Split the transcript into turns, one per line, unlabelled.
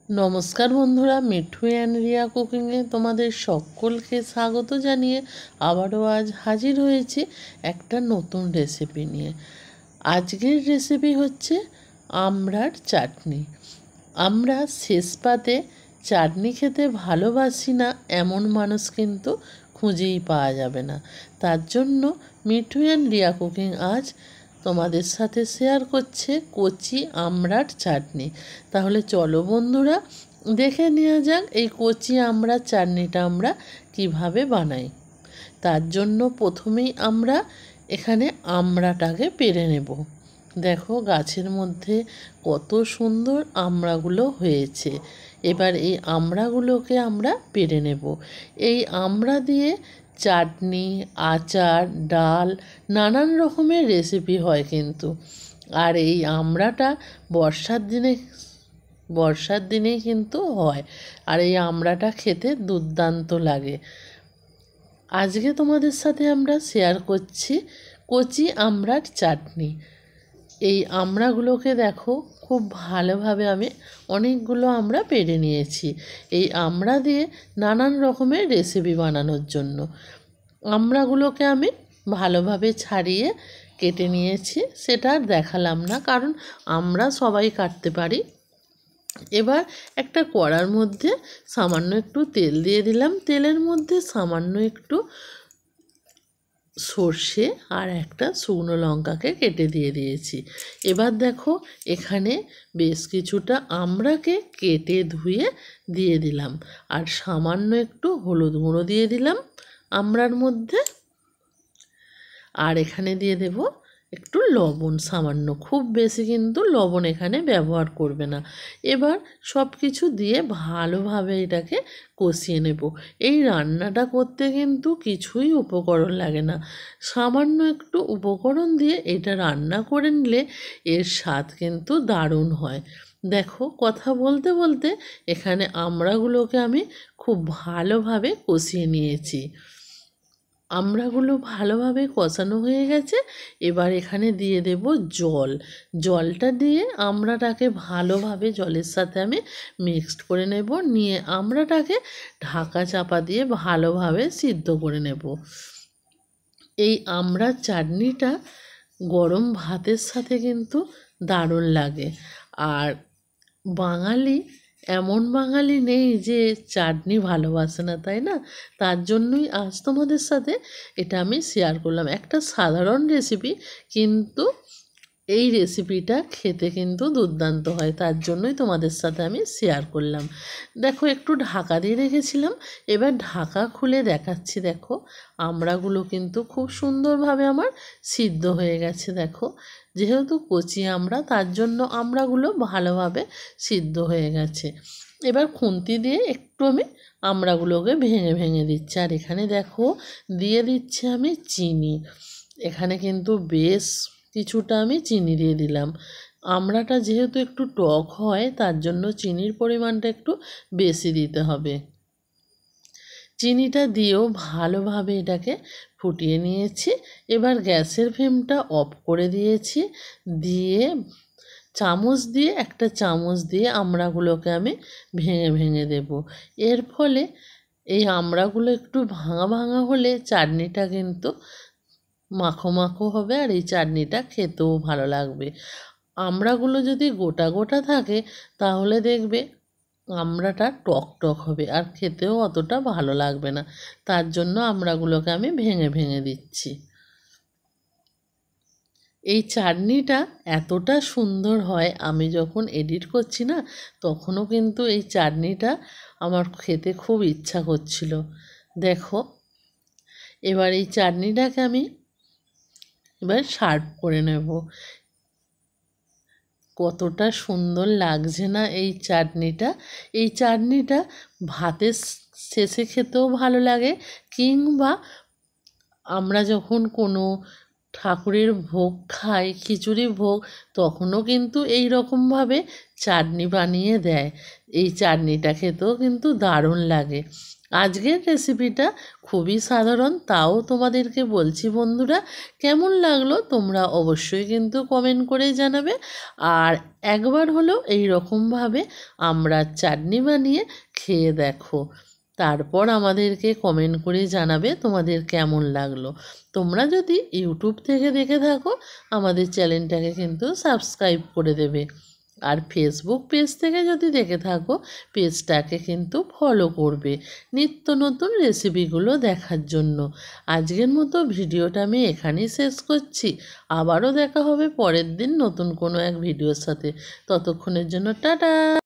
নমস্কার বন্ধুরা, মিঠু অ্যান্ড রিয়া কুকিংয়ে তোমাদের সকলকে স্বাগত জানিয়ে আবারও আজ হাজির হয়েছি একটা নতুন রেসিপি নিয়ে। আজকের রেসিপি হচ্ছে আমড়ার চাটনি। আমরা শেষ পাতে চাটনি খেতে ভালোবাসি না এমন মানুষ কিন্তু খুঁজেই পাওয়া যাবে না। তার জন্য মিঠু অ্যান্ড রিয়া কুকিং আজ তোমাদের সাথে শেয়ার করছে কচি আমড়ার চাটনি। তাহলে চলো বন্ধুরা, দেখে নেওয়া যাক এই কচি আমড়ার চাটনিটা আমরা কিভাবে বানাই। তার জন্য প্রথমেই আমরা এখানে আমড়াটাকে পেড়ে নেব। দেখো গাছের মধ্যে কত সুন্দর আমড়াগুলো হয়েছে। এবার এই আমড়াগুলোকে আমরা পেড়ে নেব। এই আমড়া দিয়ে চাটনি, আচার, ডাল, নানান রকমের রেসিপি হয় কিন্তু। আর এই আমড়াটা বর্ষার দিনেই কিন্তু হয়। আর এই আমড়াটা খেতে দুর্দান্ত লাগে। আজকে তোমাদের সাথে আমরা শেয়ার করছি কচি আমড়ার চাটনি। এই আমড়াগুলোকে দেখো খুব ভালোভাবে আমি অনেকগুলো আমড়া পেড়ে নিয়েছি এই আমড়া দিয়ে নানান রকমের রেসিপি বানানোর জন্য। আমড়াগুলোকে আমি ভালোভাবে ছাড়িয়ে কেটে নিয়েছি, সেটা আর দেখালাম না কারণ আমরা সবাই কাটতে পারি। এবার একটা কড়ার মধ্যে সামান্য একটু তেল দিয়ে দিলাম। তেলের মধ্যে সামান্য একটু সর্ষে আর একটা শুকনো লঙ্কাকে কেটে দিয়ে দিয়েছি। এবার দেখো এখানে বেশ কিছুটা আমড়াকে কেটে ধুয়ে দিয়ে দিলাম আর সামান্য একটু হলুদ গুঁড়ো দিয়ে দিলাম আমড়ার মধ্যে। আর এখানে দিয়ে দেব একটু লবণ, সামান্য, খুব বেশি কিন্তু লবণ এখানে ব্যবহার করবে না। এবার সব কিছু দিয়ে ভালোভাবে এটাকে কষিয়ে নেব। এই রান্নাটা করতে কিন্তু কিছুই উপকরণ লাগে না, সামান্য একটু উপকরণ দিয়ে এটা রান্না করে নিলে এর স্বাদ কিন্তু দারুণ হয়। দেখো কথা বলতে বলতে এখানে আমড়াগুলোকে আমি খুব ভালোভাবে কষিয়ে নিয়েছি। আমড়াগুলো ভালোভাবে কষানো হয়ে গেছে। এবার এখানে দিয়ে দেব জল। জলটা দিয়ে আমড়াটাকে ভালোভাবে জলের সাথে আমি মিক্সড করে নেব। নিয়ে আমড়াটাকে ঢাকা চাপা দিয়ে ভালোভাবে সিদ্ধ করে নেব। এই আমড়ার চাটনিটা গরম ভাতের সাথে কিন্তু দারুণ লাগে। আর বাঙালি, এমন বাঙালি নেই যে চাটনি ভালোবাসে না, তাই না? তার জন্যই আজ তোমাদের সাথে এটা আমি শেয়ার করলাম। একটা সাধারণ রেসিপি, কিন্তু এই রেসিপিটা খেতে কিন্তু দুর্দান্ত হয়, তার জন্যই তোমাদের সাথে আমি শেয়ার করলাম। দেখো একটু ঢাকা দিয়ে রেখেছিলাম, এবার ঢাকা খুলে দেখাচ্ছি। দেখো আমড়াগুলো কিন্তু খুব সুন্দরভাবে আমার সিদ্ধ হয়ে গেছে। দেখো যেহেতু কচি আমড়া তার জন্য আমড়াগুলো ভালোভাবে সিদ্ধ হয়ে গেছে। এবার খুন্তি দিয়ে একটু আমি আমড়াগুলোকে ভেঙে ভেঙে দিচ্ছি। আর এখানে দেখো দিয়ে দিচ্ছি আমি চিনি। এখানে কিন্তু বেশ কিছুটা আমি চিনি দিয়ে দিলাম। আমড়াটা যেহেতু একটু টক হয় তার জন্য চিনির পরিমাণটা একটু বেশি দিতে হবে। চিনিটা দিয়েও ভালোভাবে এটাকে ফুটিয়ে নিয়েছি। এবার গ্যাসের ফ্লেমটা অফ করে দিয়েছি। দিয়ে একটা চামচ দিয়ে আমড়াগুলোকে আমি ভেঙে ভেঙে দেব। এর ফলে এই আমড়াগুলো একটু ভাঙা ভাঙা হলে চাটনিটা কিন্তু মাখো মাখো হবে আর এই চাটনিটা খেতেও ভালো লাগবে। আমড়াগুলো যদি গোটা গোটা থাকে তাহলে দেখবে আমড়াটা টক টক হবে আর খেতেও অতটা ভালো লাগবে না। তার জন্য আমড়াগুলোকে আমি ভেঙে ভেঙে দিচ্ছি। এই চাটনিটা এতটা সুন্দর হয়, আমি যখন এডিট করছি না তখনও কিন্তু এই চাটনিটা আমার খেতে খুব ইচ্ছা করছিল। দেখো এবার এই চাটনিটাকে আমি সার্ভ করে নেব। কতটা সুন্দর লাগছে না এই চাটনিটা। এই চাটনিটা ভাতের শেষে খেতেও ভালো লাগে, কিংবা আমরা যখন কোনো ঠাকুরের ভোগ খাই, খিচুড়ি ভোগ, তখনও কিন্তু এই রকমভাবে চাটনি বানিয়ে দেয়। এই চাটনিটা খেতেও কিন্তু দারুণ লাগে। আজকের রেসিপিটা খুবই সাধারণ, তাও তোমাদেরকে বলছি বন্ধুরা, কেমন লাগলো তোমরা অবশ্যই কিন্তু কমেন্ট করে জানাবে। আর একবার হলেও এই রকমভাবে আমরা চাটনি বানিয়ে খেয়ে দেখো, তারপর আমাদেরকে কমেন্ট করে জানাবে তোমাদের কেমন লাগলো। তোমরা যদি ইউটিউব থেকে দেখে থাকো আমাদের চ্যানেলটাকে কিন্তু সাবস্ক্রাইব করে দেবে, আর ফেসবুক পেজ থেকে যদি দেখে থাকো পেজটাকে কিন্তু ফলো করবে নিত্য নতুন রেসিপিগুলো দেখার জন্য। আজকের মতো ভিডিওটা আমি এখানেই শেষ করছি। আবারও দেখা হবে পরের দিন নতুন কোনো এক ভিডিওর সাথে। ততক্ষণের জন্য টাটা।